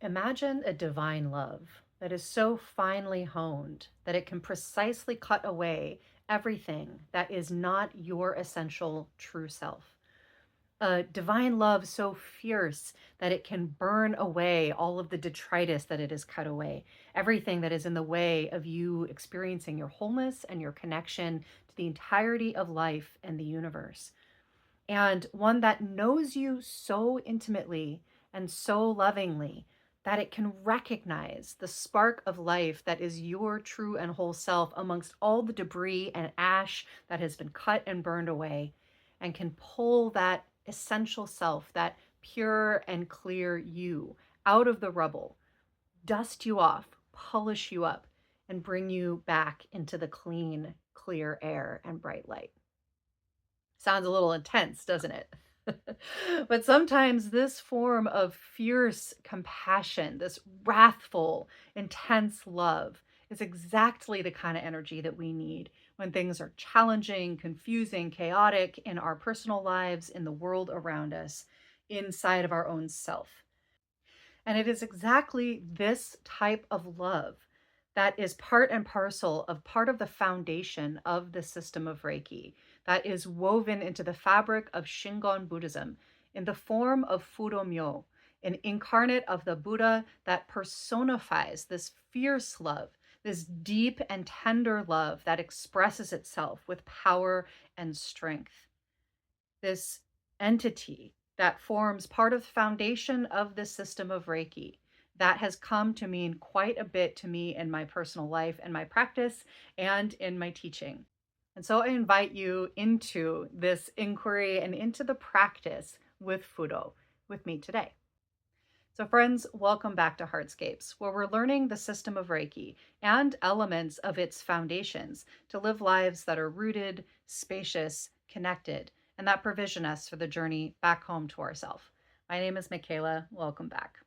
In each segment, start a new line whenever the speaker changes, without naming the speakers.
Imagine a divine love that is so finely honed that it can precisely cut away everything that is not your essential true self. A divine love so fierce that it can burn away all of the detritus that it has cut away, everything that is in the way of you experiencing your wholeness and your connection to the entirety of life and the universe. And one that knows you so intimately and so lovingly that it can recognize the spark of life that is your true and whole self amongst all the debris and ash that has been cut and burned away, and can pull that essential self, that pure and clear you, out of the rubble, dust you off, polish you up, and bring you back into the clean, clear air and bright light. Sounds a little intense, doesn't it? But sometimes this form of fierce compassion, this wrathful, intense love, is exactly the kind of energy that we need when things are challenging, confusing, chaotic in our personal lives, in the world around us, inside of our own self. And it is exactly this type of love that is part and parcel of part of the foundation of the system of Reiki that is woven into the fabric of Shingon Buddhism in the form of Fudo Myo, an incarnate of the Buddha that personifies this fierce love, this deep and tender love that expresses itself with power and strength. This entity that forms part of the foundation of the system of Reiki that has come to mean quite a bit to me in my personal life and my practice and in my teaching. And so I invite you into this inquiry and into the practice with Fudo with me today. So, friends, welcome back to Heartscapes, where we're learning the system of Reiki and elements of its foundations to live lives that are rooted, spacious, connected, and that provision us for the journey back home to ourself. My name is Michaela. Welcome back.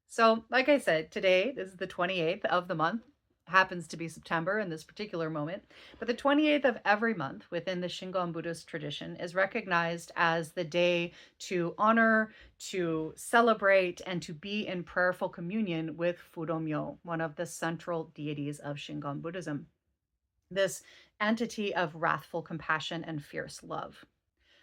So, like I said, today is the 28th of the month. Happens to be September in this particular moment, but the 28th of every month within the Shingon Buddhist tradition is recognized as the day to honor, to celebrate, and to be in prayerful communion with Fudo Myo, one of the central deities of Shingon Buddhism. This entity of wrathful compassion and fierce love.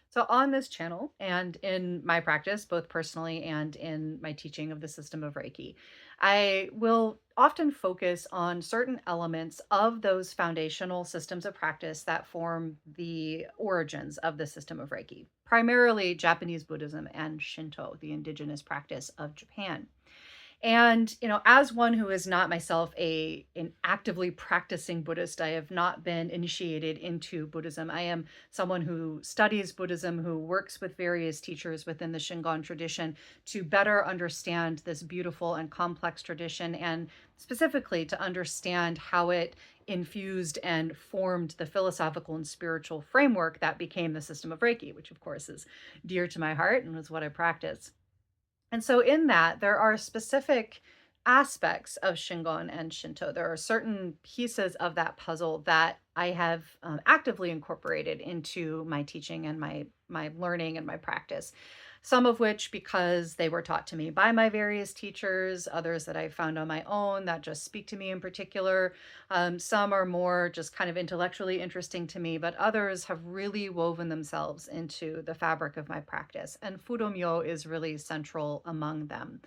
So, on this channel and in my practice, both personally and in my teaching of the system of Reiki, I will often focus on certain elements of those foundational systems of practice that form the origins of the system of Reiki, primarily Japanese Buddhism and Shinto, the indigenous practice of Japan. And, as one who is not myself an actively practicing Buddhist, I have not been initiated into Buddhism. I am someone who studies Buddhism, who works with various teachers within the Shingon tradition to better understand this beautiful and complex tradition, and specifically to understand how it infused and formed the philosophical and spiritual framework that became the system of Reiki, which of course is dear to my heart and is what I practice. And so, in that, there are specific aspects of Shingon and Shinto. There are certain pieces of that puzzle that I have actively incorporated into my teaching and my learning and my practice. Some of which because they were taught to me by my various teachers, others that I found on my own that just speak to me in particular. Some are more just kind of intellectually interesting to me, but others have really woven themselves into the fabric of my practice. And Fudo-myo is really central among them.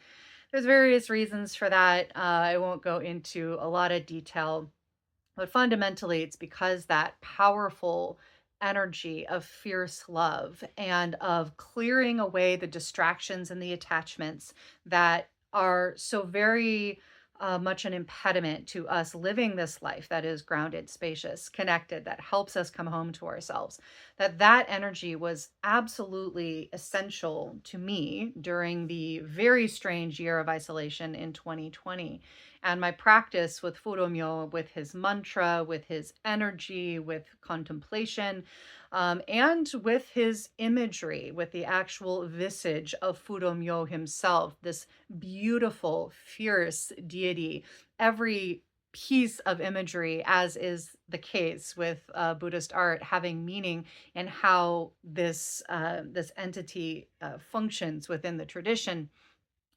There's various reasons for that. I won't go into a lot of detail, but fundamentally, it's because that powerful energy of fierce love and of clearing away the distractions and the attachments that are so very much an impediment to us living this life that is grounded, spacious, connected, that helps us come home to ourselves. That energy was absolutely essential to me during the very strange year of isolation in 2020. And my practice with Fudo-myo, with his mantra, with his energy, with contemplation, and with his imagery, with the actual visage of Fudo-myo himself, this beautiful, fierce deity. Every piece of imagery, as is the case with Buddhist art, having meaning in how this entity functions within the tradition,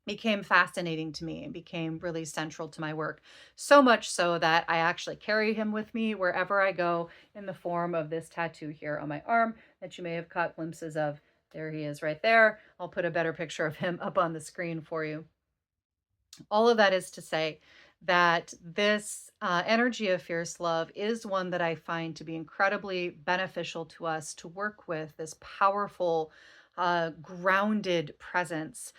became fascinating to me and became really central to my work. So much so that I actually carry him with me wherever I go in the form of this tattoo here on my arm that you may have caught glimpses of. There he is right there. I'll put a better picture of him up on the screen for you. All of that is to say that this energy of fierce love is one that I find to be incredibly beneficial to us to work with, this powerful, grounded presence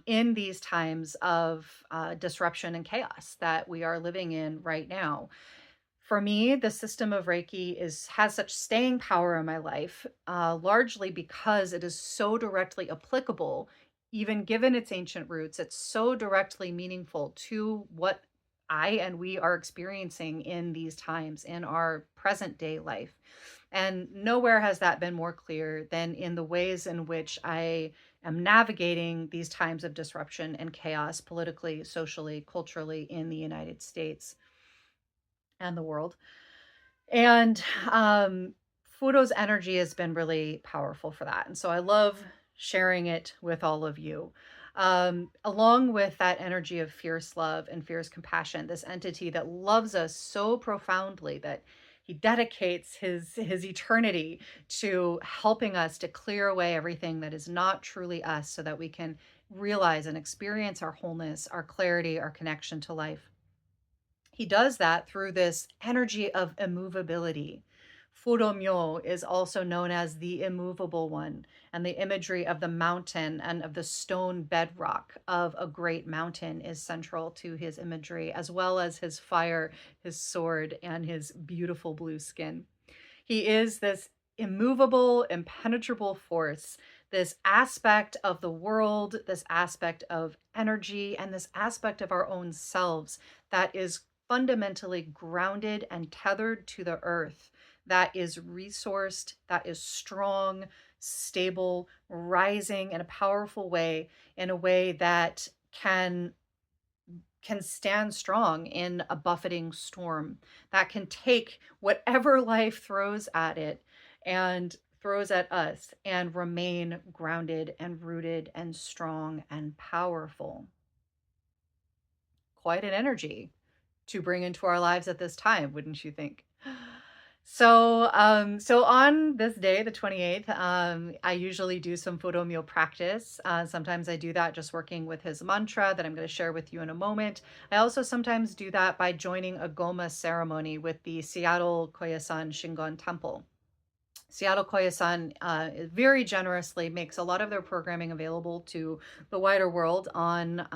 in these times of disruption and chaos that we are living in right now. For me, the system of Reiki has such staying power in my life, largely because it is so directly applicable, even given its ancient roots. It's so directly meaningful to what I and we are experiencing in these times in our present day life. And nowhere has that been more clear than in the ways in which I am navigating these times of disruption and chaos politically, socially, culturally in the United States and the world. And Fudo's energy has been really powerful for that. And so I love sharing it with all of you. Along with that energy of fierce love and fierce compassion, this entity that loves us so profoundly that he dedicates his eternity to helping us to clear away everything that is not truly us so that we can realize and experience our wholeness, our clarity, our connection to life. He does that through this energy of immovability. Fudo Myo is also known as the Immovable One, and the imagery of the mountain and of the stone bedrock of a great mountain is central to his imagery, as well as his fire, his sword, and his beautiful blue skin. He is this immovable, impenetrable force, this aspect of the world, this aspect of energy, and this aspect of our own selves that is fundamentally grounded and tethered to the earth, that is resourced, that is strong, stable, rising in a powerful way, in a way that can stand strong in a buffeting storm, that can take whatever life throws at it and throws at us and remain grounded and rooted and strong and powerful. Quite an energy to bring into our lives at this time, wouldn't you think? So on this day, the 28th, I usually do some Fudo Myo practice. Sometimes I do that just working with his mantra that I'm going to share with you in a moment. I also sometimes do that by joining a Goma ceremony with the Seattle Koyasan Shingon Temple. Seattle Koyasan very generously makes a lot of their programming available to the wider world on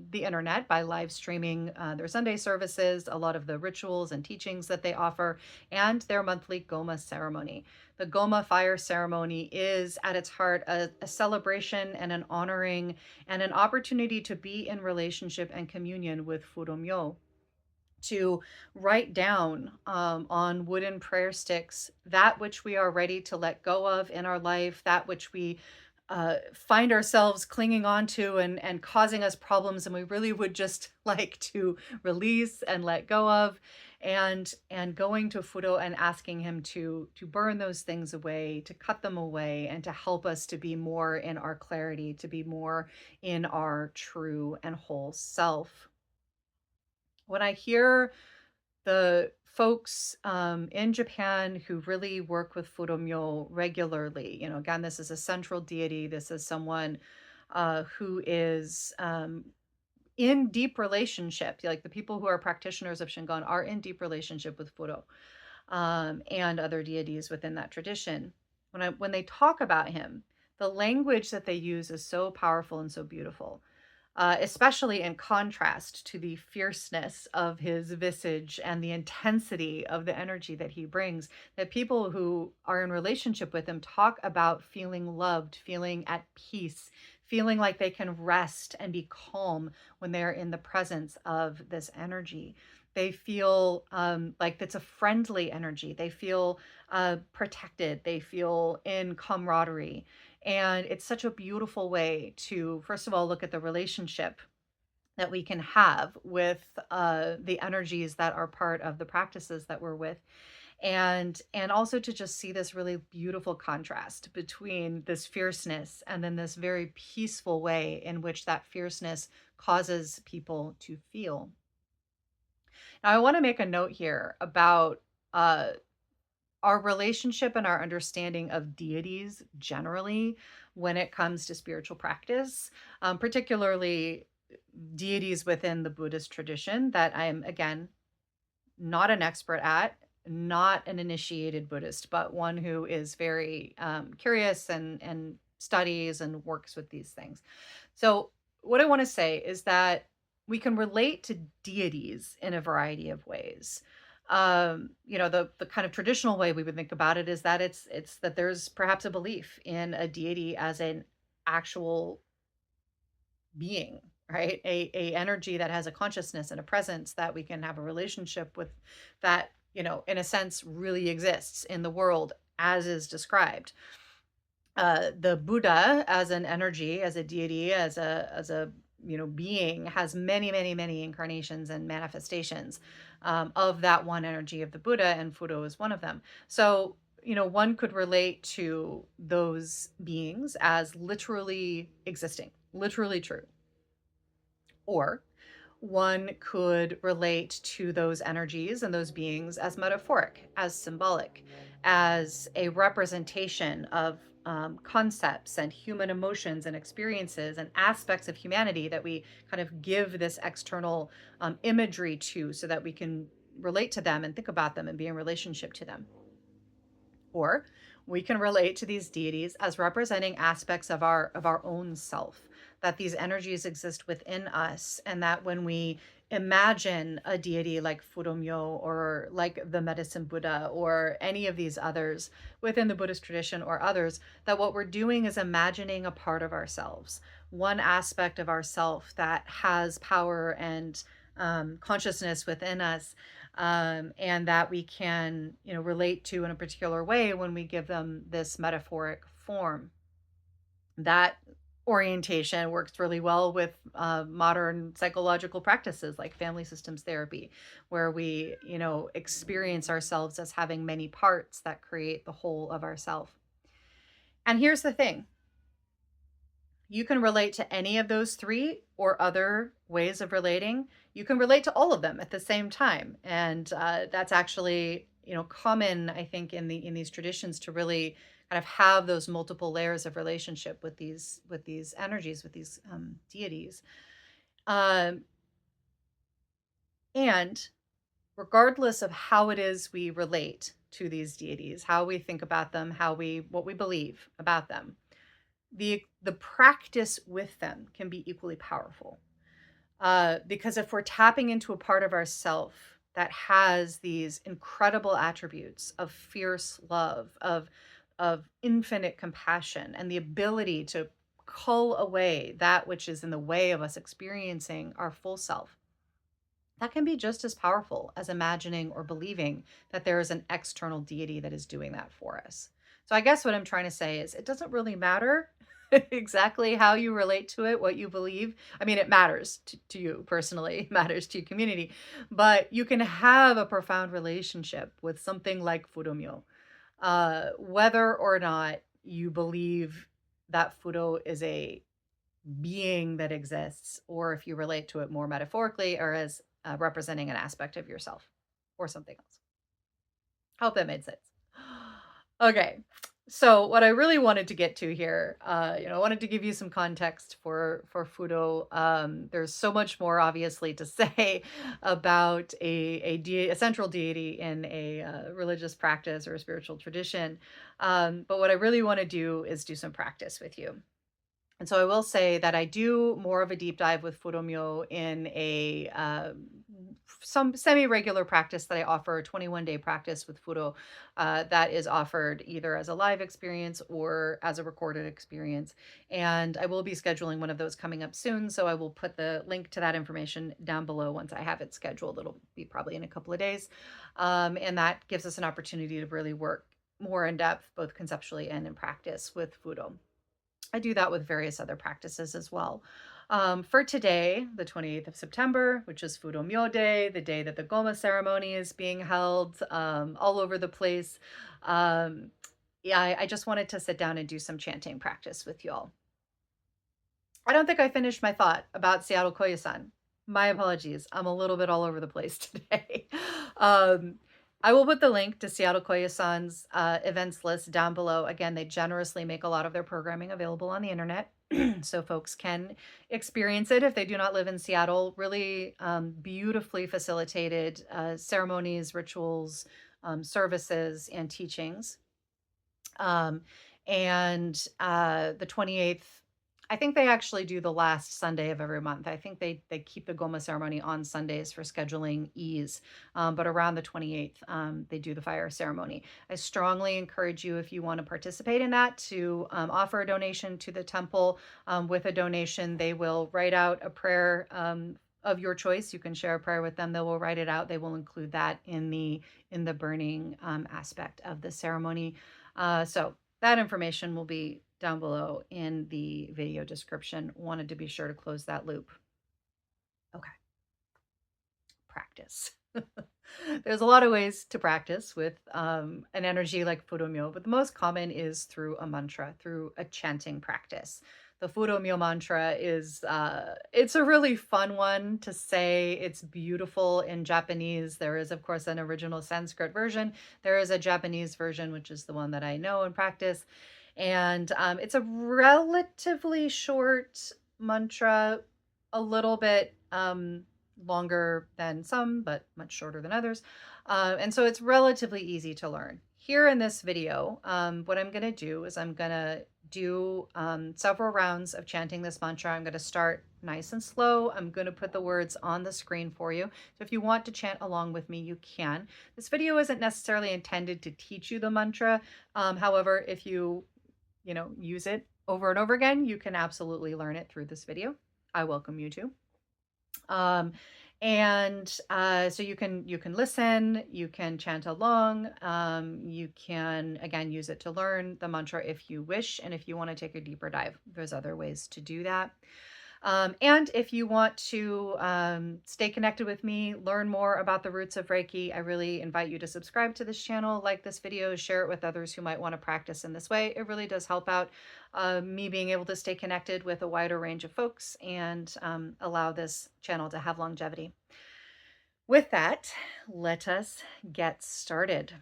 the internet by live streaming their Sunday services, a lot of the rituals and teachings that they offer, and their monthly Goma ceremony. The Goma fire ceremony is at its heart a celebration and an honoring and an opportunity to be in relationship and communion with Fudomyo, to write down on wooden prayer sticks that which we are ready to let go of in our life, that which we find ourselves clinging on to and causing us problems, and we really would just like to release and let go of, and going to Fudo and asking him to burn those things away, to cut them away, and to help us to be more in our clarity, to be more in our true and whole self. When I hear the folks in Japan who really work with Furomyo regularly, again, this is a central deity. This is someone who is in deep relationship. Like the people who are practitioners of Shingon are in deep relationship with Furo and other deities within that tradition. When they talk about him, the language that they use is so powerful and so beautiful, especially in contrast to the fierceness of his visage and the intensity of the energy that he brings, that people who are in relationship with him talk about feeling loved, feeling at peace, feeling like they can rest and be calm when they're in the presence of this energy. They feel like it's a friendly energy. They feel protected. They feel in camaraderie. And it's such a beautiful way to, first of all, look at the relationship that we can have with the energies that are part of the practices that we're with. And also to just see this really beautiful contrast between this fierceness and then this very peaceful way in which that fierceness causes people to feel. Now, I want to make a note here about uh, our relationship and our understanding of deities generally when it comes to spiritual practice, particularly deities within the Buddhist tradition that I am, again, not an expert at, not an initiated Buddhist, but one who is very curious and studies and works with these things. So, what I want to say is that we can relate to deities in a variety of ways. The kind of traditional way we would think about it is that it's that there's perhaps a belief in a deity as an actual being, right? A energy that has a consciousness and a presence that we can have a relationship with, that, in a sense really exists in the world as is described. The Buddha as an energy, as a deity, as a being, has many, many, many incarnations and manifestations of that one energy of the Buddha, and Fudo is one of them. So, one could relate to those beings as literally existing, literally true. Or one could relate to those energies and those beings as metaphoric, as symbolic, as a representation of concepts and human emotions and experiences and aspects of humanity that we kind of give this external imagery to so that we can relate to them and think about them and be in relationship to them. Or we can relate to these deities as representing aspects of our own self, that these energies exist within us, and that when we imagine a deity like Fudo Myo or like the Medicine Buddha or any of these others within the Buddhist tradition or others, that what we're doing is imagining a part of ourselves, one aspect of ourself that has power and consciousness within us, and that we can, relate to in a particular way when we give them this metaphoric form. That orientation works really well with modern psychological practices like family systems therapy, where we, experience ourselves as having many parts that create the whole of ourself. And here's the thing: you can relate to any of those three or other ways of relating. You can relate to all of them at the same time, and that's actually, common, I think, in these traditions, to really kind of have those multiple layers of relationship with these energies, with these deities. Um, and regardless of how it is we relate to these deities, how we think about them, what we believe about them, the practice with them can be equally powerful. Because if we're tapping into a part of ourself that has these incredible attributes of fierce love, of infinite compassion, and the ability to cull away that which is in the way of us experiencing our full self, that can be just as powerful as imagining or believing that there is an external deity that is doing that for us. So I guess what I'm trying to say is it doesn't really matter exactly how you relate to it, what you believe. I mean, it matters to you personally, it matters to your community, but you can have a profound relationship with something like Fudo Myo, whether or not you believe that Fudo is a being that exists, or if you relate to it more metaphorically or as representing an aspect of yourself or something else. Hope that made sense. Okay. So what I really wanted to get to here, I wanted to give you some context for Fudo. There's so much more, obviously, to say about a central deity in a religious practice or a spiritual tradition. But what I really want to do is do some practice with you. And so I will say that I do more of a deep dive with Fudo Myo in a some semi-regular practice that I offer, a 21-day practice with Fudo, that is offered either as a live experience or as a recorded experience. And I will be scheduling one of those coming up soon, so I will put the link to that information down below once I have it scheduled. It'll be probably in a couple of days. And that gives us an opportunity to really work more in depth, both conceptually and in practice, with Fudo. I do that with various other practices as well. For today, the 28th of September, which is Fudo Myo Day, the day that the Goma ceremony is being held all over the place. Um, yeah, I just wanted to sit down and do some chanting practice with y'all. I don't think I finished my thought about Seattle Koyasan. My apologies. I'm a little bit all over the place today. um, I will put the link to Seattle Koyasan's events list down below. Again, they generously make a lot of their programming available on the internet. So folks can experience it if they do not live in Seattle. Really beautifully facilitated ceremonies, rituals, services, and teachings. Um, and the 28th, I think they actually do the last Sunday of every month. I think they keep the Goma ceremony on Sundays for scheduling ease. But around the 28th, they do the fire ceremony. I strongly encourage you, if you want to participate in that, to offer a donation to the temple. With a donation, they will write out a prayer of your choice. You can share a prayer with them. They will write it out. They will include that in the burning aspect of the ceremony. So that information will be down below in the video description. Wanted to be sure to close that loop. Okay. Practice. There's a lot of ways to practice with an energy like Fudo Myo, but the most common is through a mantra, through a chanting practice. The Fudo Myo mantra is it's a really fun one to say. It's beautiful in Japanese. There is, of course, an original Sanskrit version. There is a Japanese version, which is the one that I know and practice. And it's a relatively short mantra, a little bit longer than some, but much shorter than others. And so it's relatively easy to learn. Here in this video, what I'm going to do is I'm going to do several rounds of chanting this mantra. I'm going to start nice and slow. I'm going to put the words on the screen for you. So if you want to chant along with me, you can. This video isn't necessarily intended to teach you the mantra. However, if you use it over and over again, you can absolutely learn it through this video. I welcome you to. So you can listen, you can chant along, you can again use it to learn the mantra if you wish, and if you want to take a deeper dive, there's other ways to do that. And if you want to stay connected with me, learn more about the roots of Reiki, I really invite you to subscribe to this channel, like this video, share it with others who might want to practice in this way. It really does help out me being able to stay connected with a wider range of folks and allow this channel to have longevity. With that, let us get started.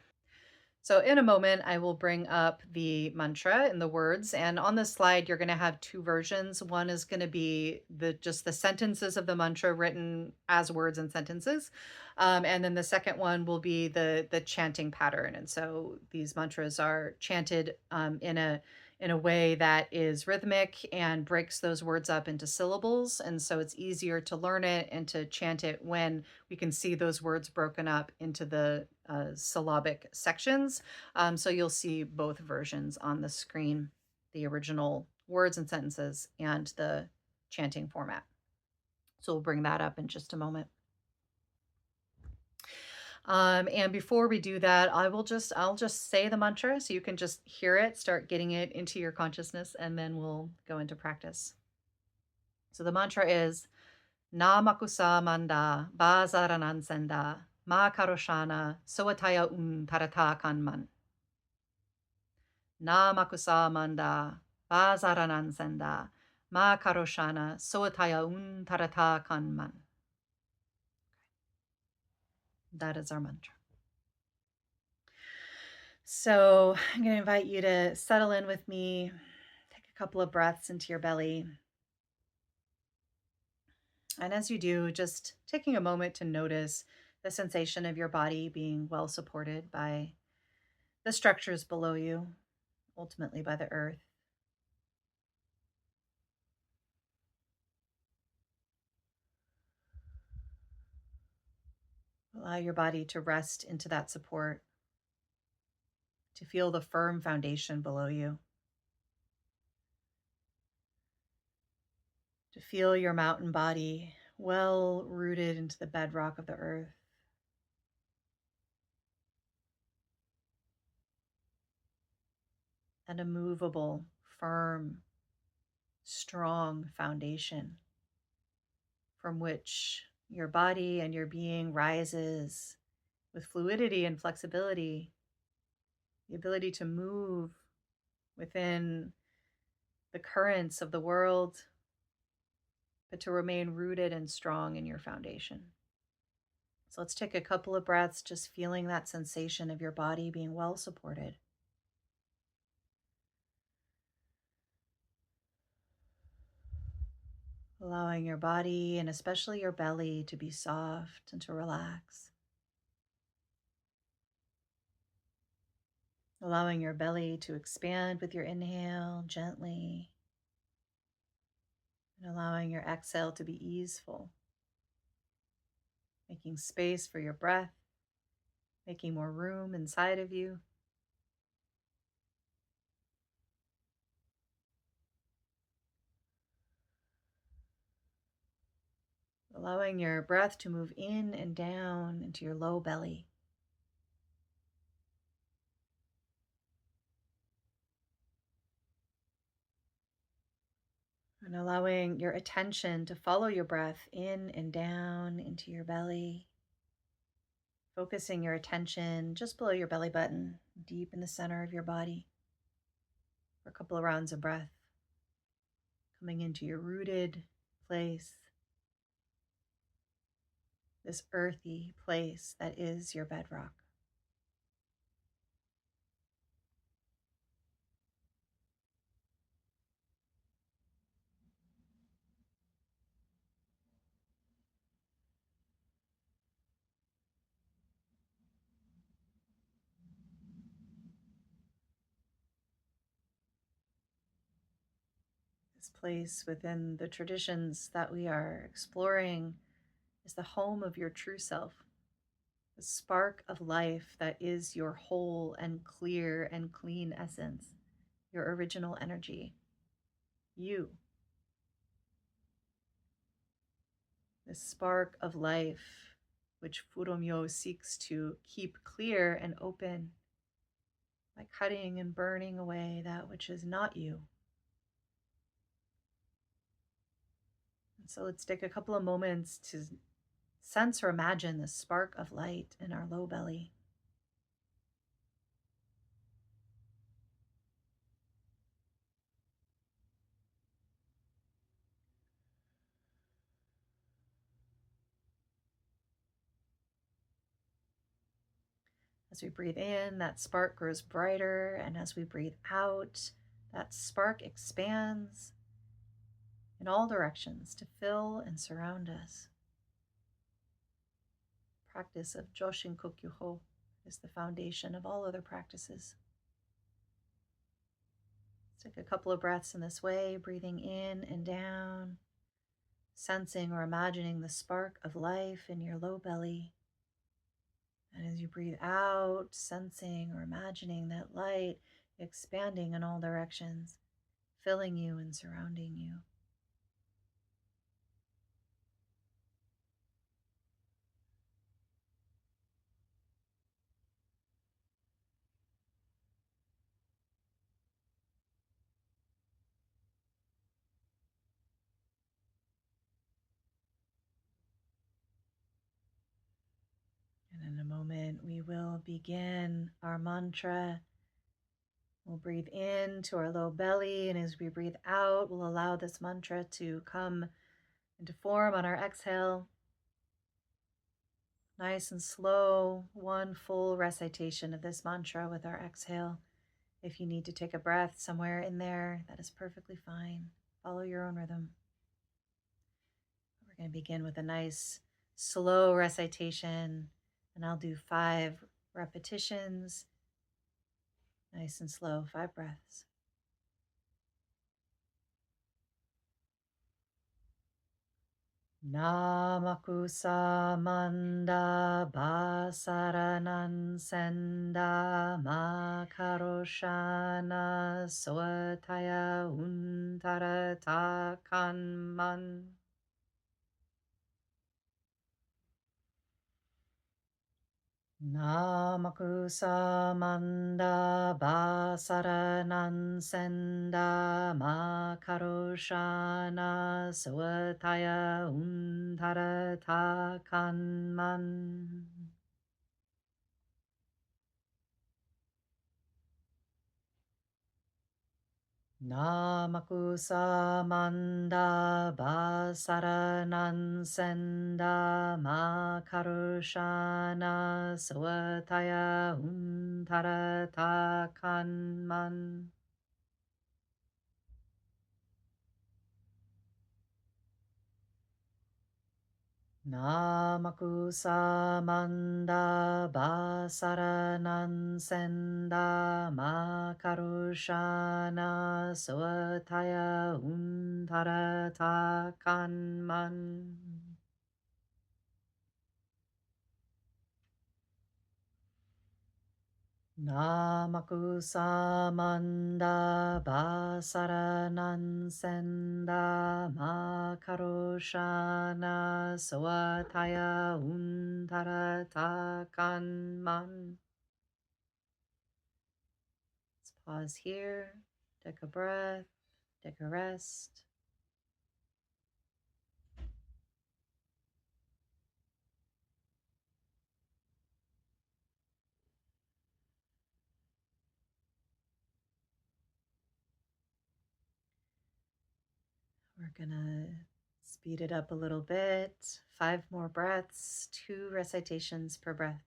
So in a moment, I will bring up the mantra and the words. And on this slide, you're going to have two versions. One is going to be just the sentences of the mantra written as words and sentences. And then the second one will be the chanting pattern. And so these mantras are chanted in a way that is rhythmic and breaks those words up into syllables. And so it's easier to learn it and to chant it when we can see those words broken up into the syllabic sections. So you'll see both versions on the screen, the original words and sentences and the chanting format. So we'll bring that up in just a moment. And before we do that, I'll just say the mantra so you can just hear it, start getting it into your consciousness, and then we'll go into practice. So the mantra is Na makusa manda bazaranan senda ma karoshana soataya tarata kanman. Na makusa manda bazaranan senda ma karoshana soataya tarata kanman. That is our mantra. So I'm going to invite you to settle in with me. Take a couple of breaths into your belly. And as you do, just taking a moment to notice the sensation of your body being well supported by the structures below you, ultimately by the earth. Allow your body to rest into that support, to feel the firm foundation below you, to feel your mountain body well rooted into the bedrock of the earth. And a movable, firm, strong foundation from which your body and your being rises with fluidity and flexibility, the ability to move within the currents of the world, but to remain rooted and strong in your foundation. So let's take a couple of breaths, just feeling that sensation of your body being well supported. Allowing your body and especially your belly to be soft and to relax. Allowing your belly to expand with your inhale gently, and allowing your exhale to be easeful. Making space for your breath, making more room inside of you. Allowing your breath to move in and down into your low belly. And allowing your attention to follow your breath in and down into your belly. Focusing your attention just below your belly button, deep in the center of your body. For a couple of rounds of breath. Coming into your rooted place. This earthy place that is your bedrock. This place within the traditions that we are exploring is the home of your true self, the spark of life that is your whole and clear and clean essence, your original energy, you. This spark of life, which Fudo Myo-o seeks to keep clear and open by cutting and burning away that which is not you. And so let's take a couple of moments to sense or imagine the spark of light in our low belly. As we breathe in, that spark grows brighter, and as we breathe out, that spark expands in all directions to fill and surround us. Practice of Joshin Kokyuho is the foundation of all other practices. Let's take a couple of breaths in this way, breathing in and down, sensing or imagining the spark of life in your low belly. And as you breathe out, sensing or imagining that light expanding in all directions, filling you and surrounding you. And in a moment, we will begin our mantra. We'll breathe into our low belly, and as we breathe out, we'll allow this mantra to come into form on our exhale. Nice and slow, one full recitation of this mantra with our exhale. If you need to take a breath somewhere in there, that is perfectly fine. Follow your own rhythm. We're going to begin with a nice slow recitation, and I'll do 5 repetitions. Nice and slow, 5 breaths. Namakusa manda basaranan senda makaroshana soataya untarata kanman. Namakusa manda basaranan senda makaroshana swataya undharata kanman. Namakusa manda basaranan senda makaroshana swataya undharata kanman. Namakusa manda basaranan senda makarushana swataya undharata kanman. Namakusa manda basaranan senda makaroshana swataya undharata kanman. Let's pause here, take a breath, take a rest. We're gonna speed it up a little bit. 5 more breaths, 2 recitations per breath.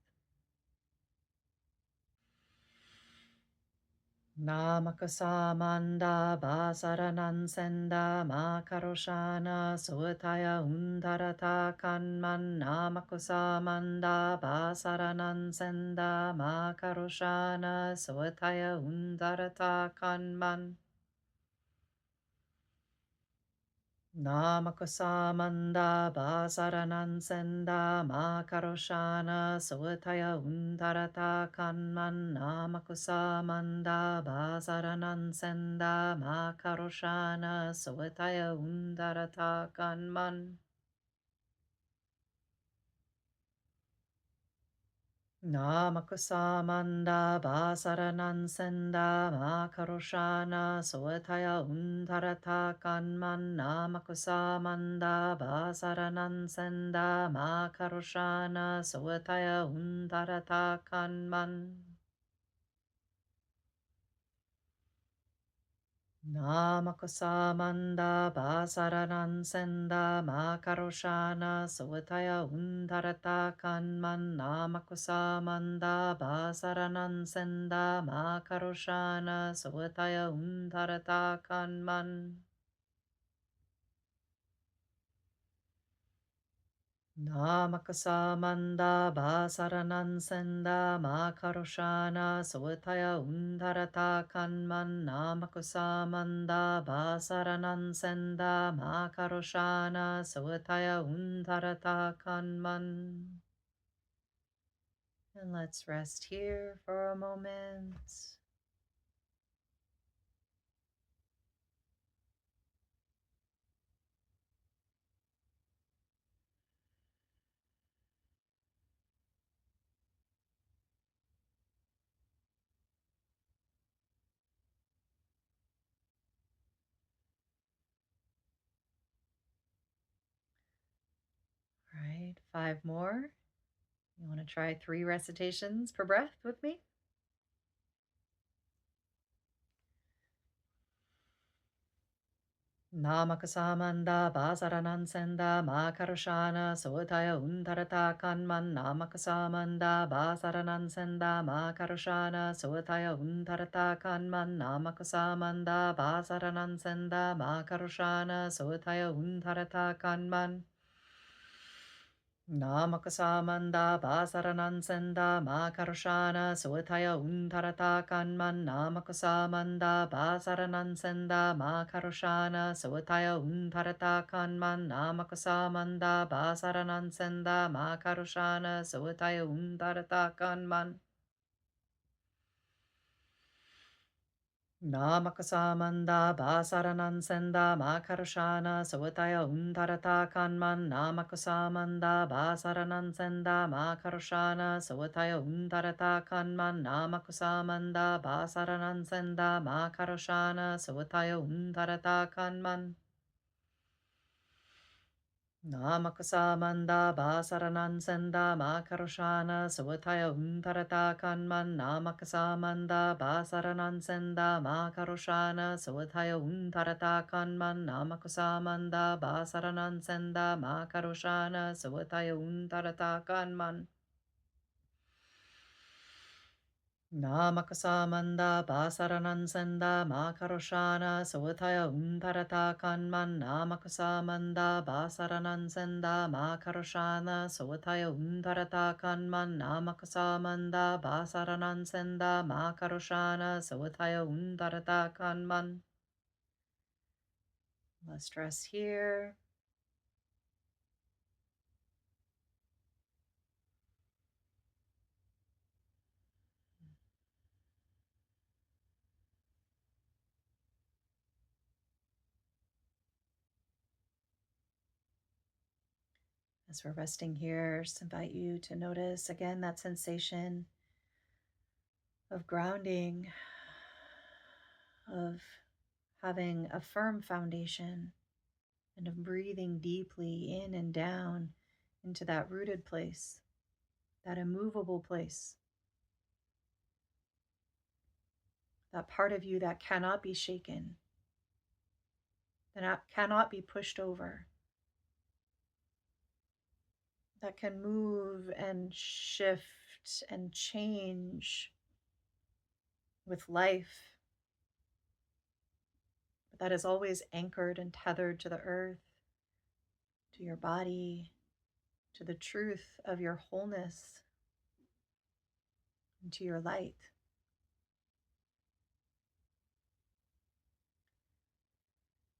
Namakusamanda basaranan senda makaroshana sutaya undharata kanman. Namakusamanda basaranan senda makaroshana sutaya undharata kanman. Namakusamanda basaranan senda makaroshana sutaya undharata kanman. Namakusamanda basaranan senda makaroshana sutaya undharata kanman. Namakusamanda basaranan senda makaroshana sutaya undharata kanman. Namakusamanda basaranan senda makaroshana sutaya undharata kanman. Namakusamanda basaranan senda makaroshana sutaya undharata kanman. Namakusamanda basaranan senda makaroshana sutaya undharata kanman. Namakusamanda basaranan senda makaroshana sutaya undharata kanman. Namakusamanda basaranan senda makaroshana sutaya undharata kanman. And let's rest here for a moment. All right, 5 more. You want to try 3 recitations per breath with me? Namakusamanda basaranan senda makaroshana sutaya undharata kanman. Namakusamanda basaranan senda makaroshana sutaya undharata kanman. Namakusamanda basaranan senda makaroshana sutaya undharata kanman. Namakusamanda basaranan senda makaroshana sutaya undharata kanman. Namakusamanda basaranan senda makaroshana sutaya undharata kanman. Namakusamanda basaranan senda makaroshana sutaya undharata kanman. Namakusamanda basaranan senda makarushana sawataya untarata kanman namakusamanda basaranan senda makarushana sawataya untarata kanman namakusamanda basaranan senda makarushana sawataya untarata kanman Namakusamanda basaranan senda makarushana sawataya untarata kanman namakusamanda basaranan senda makarushana sawataya untarata kanman namakusamanda basaranan senda makarushana sawataya untarata kanman Namakusamanda basaranan senda makaroshana sawataya untarata kanman namakusamanda basaranan senda makaroshana sawataya untarata kanman namakusamanda basaranan senda makaroshana sawataya untarata kanman. Less stress here. As we're resting here, just invite you to notice again that sensation of grounding, of having a firm foundation, and of breathing deeply in and down into that rooted place, that immovable place, that part of you that cannot be shaken, that cannot be pushed over, that can move and shift and change with life, but that is always anchored and tethered to the earth, to your body, to the truth of your wholeness, and to your light.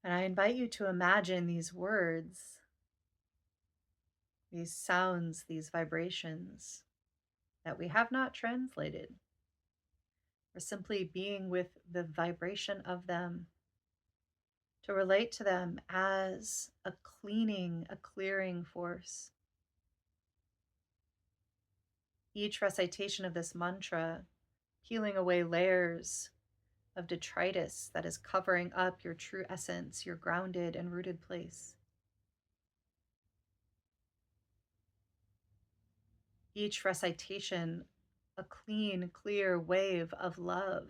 And I invite you to imagine these words, these sounds, these vibrations that we have not translated. We're simply being with the vibration of them, to relate to them as a cleaning, a clearing force. Each recitation of this mantra, peeling away layers of detritus that is covering up your true essence, your grounded and rooted place. Each recitation, a clean, clear wave of love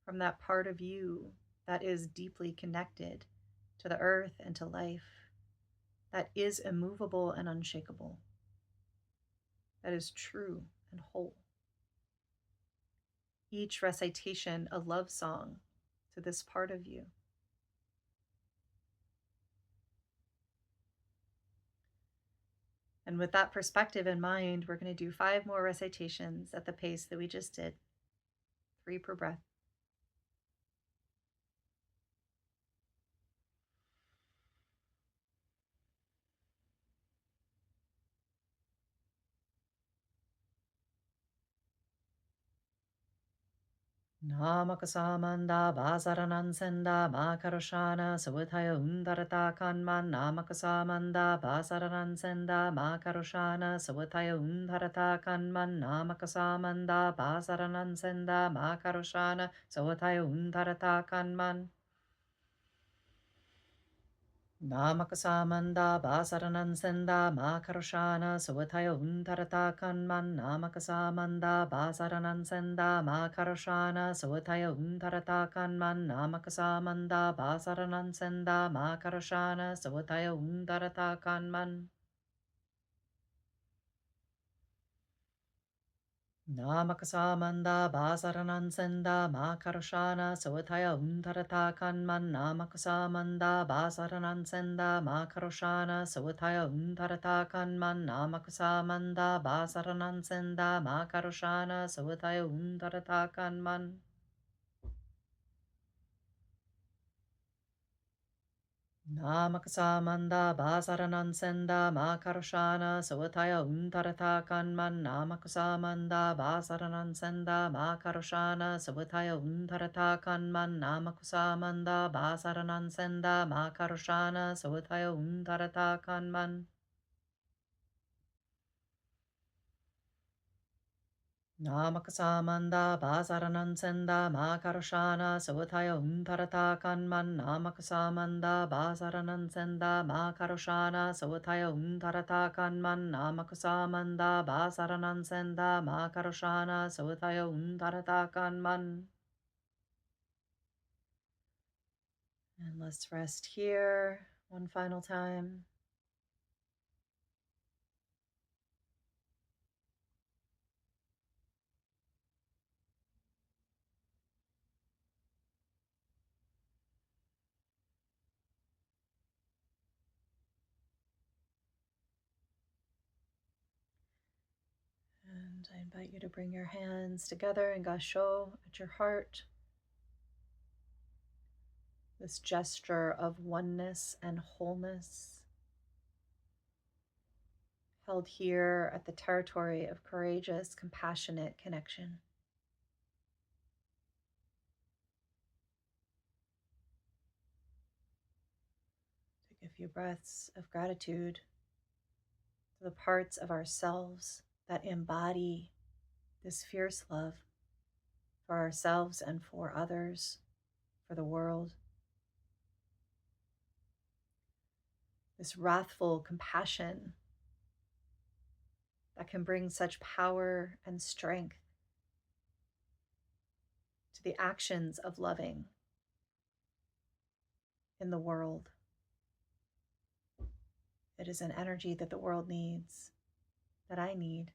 from that part of you that is deeply connected to the earth and to life, that is immovable and unshakable, that is true and whole. Each recitation, a love song to this part of you. And with that perspective in mind, we're going to do 5 more recitations at the pace that we just did, 3 per breath. Namakusamanda basaranam senda makaroshana sawataya undarata kanman namakusamanda basaranam senda makaroshana sawataya undarata kanman namakusamanda basaranam senda makaroshana sawataya undarata kanman Namakusamanda basaranan senda makaroshana sawataya untarata kanman namakusamanda basaranan senda makaroshana sawataya untarata kanman namakusamanda basaranan senda makaroshana sawataya untarata kanman Namakusamanda basaranan senda makaroshana sawataya untarata kanman namakusamanda basaranan senda makaroshana sawataya untarata kanman namakusamanda basaranan senda makaroshana sawataya untarata kanman Namakusamanda basaranan senda makaroshana sawataya untarata kanman namakusamanda basaranan senda makaroshana sawataya untarata kanman namakusamanda basaranan senda makaroshana sawataya untarata kanman Namakasamanda basaranam senda makaroshana savataya untarata kanman namakasamanda basaranam senda makaroshana savataya untarata kanman namakasamanda basaranam senda makaroshana savataya untarata kanman. And let's rest here one final time. And I invite you to bring your hands together in gasho at your heart. This gesture of oneness and wholeness, held here at the territory of courageous, compassionate connection. Take a few breaths of gratitude to the parts of ourselves that embody this fierce love for ourselves and for others, for the world. This wrathful compassion that can bring such power and strength to the actions of loving in the world. It is an energy that the world needs, that I need.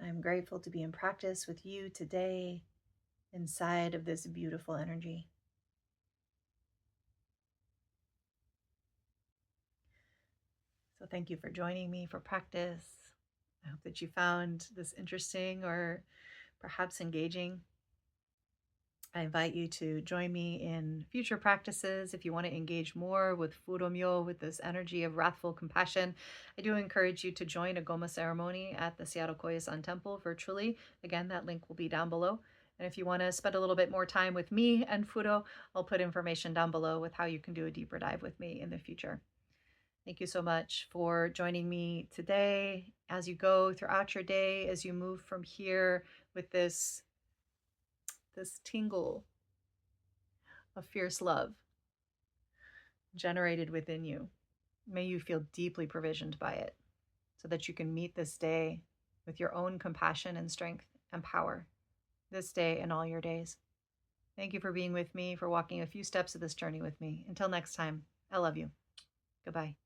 I'm grateful to be in practice with you today inside of this beautiful energy. So thank you for joining me for practice. I hope that you found this interesting or perhaps engaging. I invite you to join me in future practices if you want to engage more with Fudo Myo, with this energy of wrathful compassion. I do encourage you to join a Goma ceremony at the Seattle Koyasan Temple virtually. Again, that link will be down below. And if you want to spend a little bit more time with me and Fudo, I'll put information down below with how you can do a deeper dive with me in the future. Thank you so much for joining me today. As you go throughout your day, as you move from here with this tingle of fierce love generated within you, may you feel deeply provisioned by it so that you can meet this day with your own compassion and strength and power this day and all your days. Thank you for being with me, for walking a few steps of this journey with me. Until next time, I love you. Goodbye.